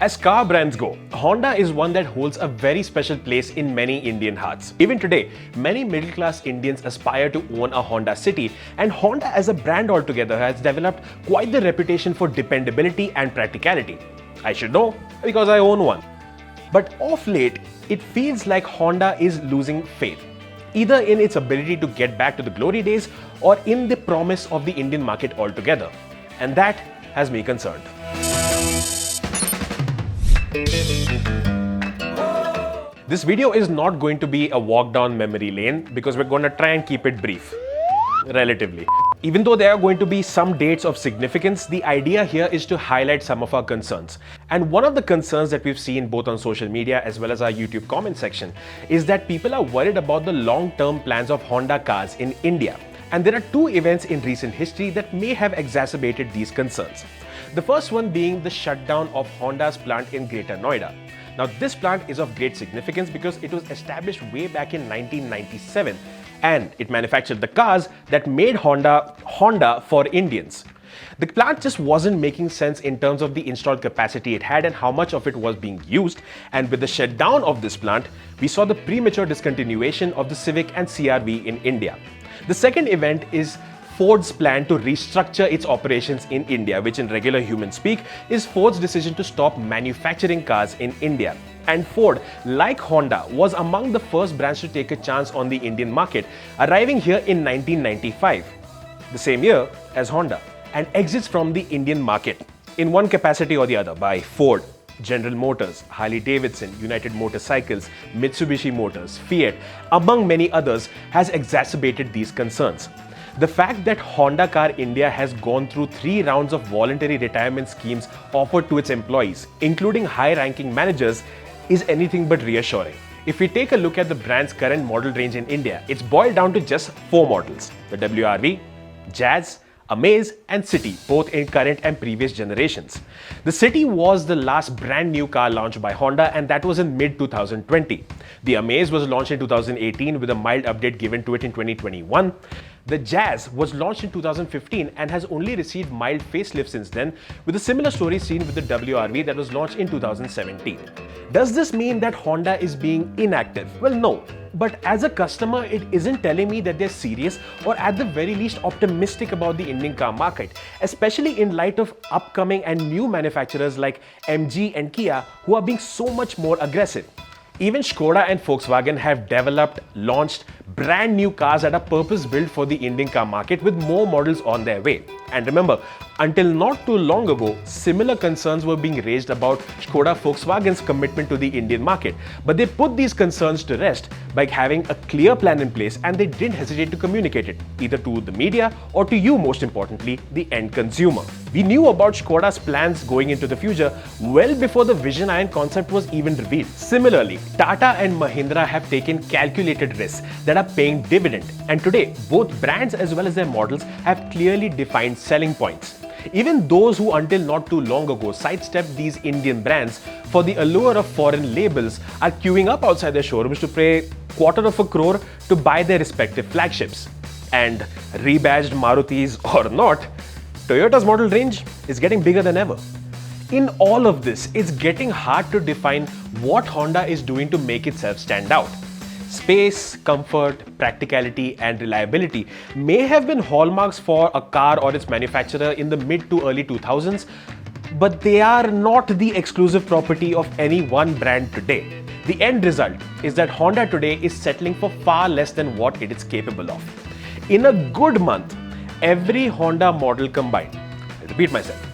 As car brands go, Honda is one that holds a very special place in many Indian hearts. Even today, many middle-class Indians aspire to own a Honda City, and Honda as a brand altogether has developed quite the reputation for dependability and practicality. I should know because I own one. But of late, it feels like Honda is losing faith, either in its ability to get back to the glory days or in the promise of the Indian market altogether. And that has me concerned. This video is not going to be a walk down memory lane because we're going to try and keep it brief, relatively. Even though there are going to be some dates of significance, the idea here is to highlight some of our concerns. And one of the concerns that we've seen both on social media as well as our YouTube comment section is that people are worried about the long-term plans of Honda cars in India. And there are two events in recent history that may have exacerbated these concerns. The first one being the shutdown of Honda's plant in Greater Noida. Now, this plant is of great significance because it was established way back in 1997 and it manufactured the cars that made Honda for Indians. The plant just wasn't making sense in terms of the installed capacity it had and how much of it was being used, and with the shutdown of this plant, we saw the premature discontinuation of the Civic and CR-V in India. The second event is Ford's plan to restructure its operations in India, which in regular human speak is Ford's decision to stop manufacturing cars in India. And Ford, like Honda, was among the first brands to take a chance on the Indian market, arriving here in 1995, the same year as Honda, and exits from the Indian market in one capacity or the other by Ford, General Motors, Harley-Davidson, United Motorcycles, Mitsubishi Motors, Fiat, among many others, has exacerbated these concerns. The fact that Honda Car India has gone through 3 rounds of voluntary retirement schemes offered to its employees, including high-ranking managers, is anything but reassuring. If we take a look at the brand's current model range in India, it's boiled down to just 4 models: the WRV, Jazz, Amaze and City, both in current and previous generations. The City was the last brand new car launched by Honda, and that was in mid-2020. The Amaze was launched in 2018 with a mild update given to it in 2021. The Jazz was launched in 2015 and has only received mild facelift since then, with a similar story seen with the WRV that was launched in 2017. Does this mean that Honda is being inactive? Well, no. But as a customer, it isn't telling me that they're serious or at the very least optimistic about the Indian car market, especially in light of upcoming and new manufacturers like MG and Kia who are being so much more aggressive. Even Skoda and Volkswagen have launched brand new cars that are purpose-built for the Indian car market with more models on their way. And remember, until not too long ago, similar concerns were being raised about Skoda Volkswagen's commitment to the Indian market. But they put these concerns to rest by having a clear plan in place, and they didn't hesitate to communicate it, either to the media or to you, most importantly, the end consumer. We knew about Skoda's plans going into the future well before the Vision Iron concept was even revealed. Similarly, Tata and Mahindra have taken calculated risks that are paying dividend, and today both brands as well as their models have clearly defined selling points. Even those who until not too long ago sidestepped these Indian brands for the allure of foreign labels are queuing up outside their showrooms to pay $250 million to buy their respective flagships. And rebadged Marutis or not, Toyota's model range is getting bigger than ever. In all of this, it's getting hard to define what Honda is doing to make itself stand out. Space, comfort, practicality and reliability may have been hallmarks for a car or its manufacturer in the mid to early 2000s, but they are not the exclusive property of any one brand today. The end result is that Honda today is settling for far less than what it is capable of. In a good month, every Honda model combined, I repeat myself,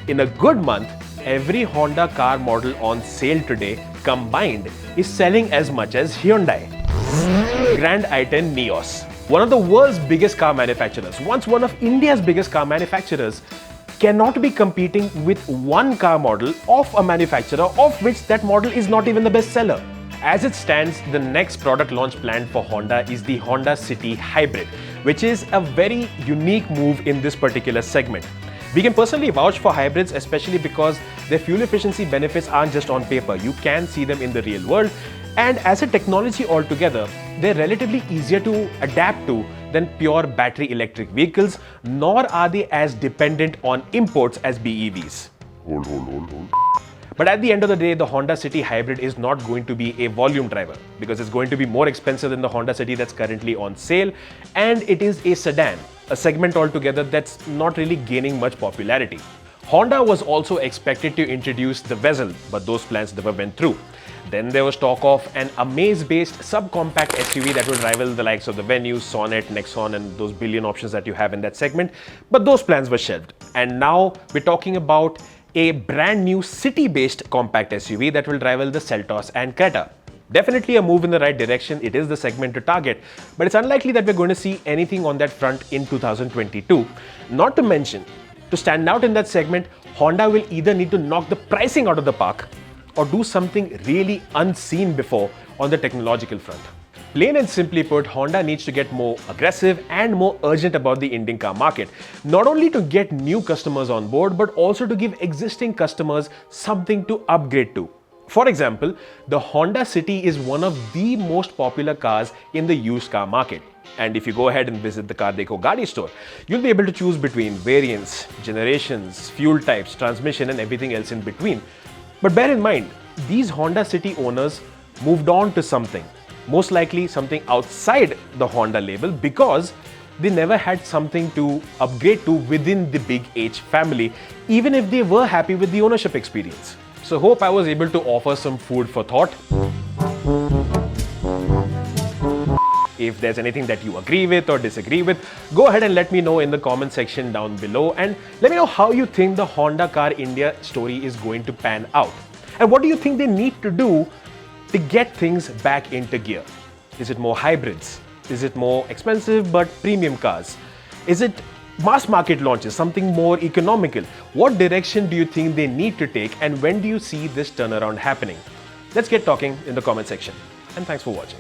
in a good month, every Honda car model on sale today combined is selling as much as Hyundai. Grand i10 Neos, one of the world's biggest car manufacturers, once one of India's biggest car manufacturers, cannot be competing with one car model of a manufacturer of which that model is not even the best seller. As it stands, the next product launch planned for Honda is the Honda City Hybrid, which is a very unique move in this particular segment. We can personally vouch for hybrids, especially because their fuel efficiency benefits aren't just on paper. You can see them in the real world. And as a technology altogether, they're relatively easier to adapt to than pure battery electric vehicles, nor are they as dependent on imports as BEVs. But at the end of the day, the Honda City Hybrid is not going to be a volume driver because it's going to be more expensive than the Honda City that's currently on sale, and it is a sedan, a segment altogether that's not really gaining much popularity. Honda was also expected to introduce the Vezel, but those plans never went through. Then there was talk of an Amaze-based subcompact SUV that would rival the likes of the Venue, Sonnet, Nexon and those billion options that you have in that segment, but those plans were shelved. And now we're talking about a brand new city-based compact SUV that will rival the Seltos and Creta. Definitely a move in the right direction, it is the segment to target, but it's unlikely that we're going to see anything on that front in 2022. Not to mention, to stand out in that segment, Honda will either need to knock the pricing out of the park or do something really unseen before on the technological front. Plain and simply put, Honda needs to get more aggressive and more urgent about the Indian car market, not only to get new customers on board, but also to give existing customers something to upgrade to. For example, the Honda City is one of the most popular cars in the used car market. And if you go ahead and visit the Car Dekho Gaadi store, you'll be able to choose between variants, generations, fuel types, transmission and everything else in between. But bear in mind, these Honda City owners moved on to something, most likely something outside the Honda label, because they never had something to upgrade to within the Big H family, even if they were happy with the ownership experience. So hope I was able to offer some food for thought. If there's anything that you agree with or disagree with, go ahead and let me know in the comment section down below, and let me know how you think the Honda Car India story is going to pan out. And what do you think they need to do to get things back into gear? Is it more hybrids? Is it more expensive but premium cars? Is it mass market launches, something more economical? What direction do you think they need to take, and when do you see this turnaround happening? Let's get talking in the comment section. And thanks for watching.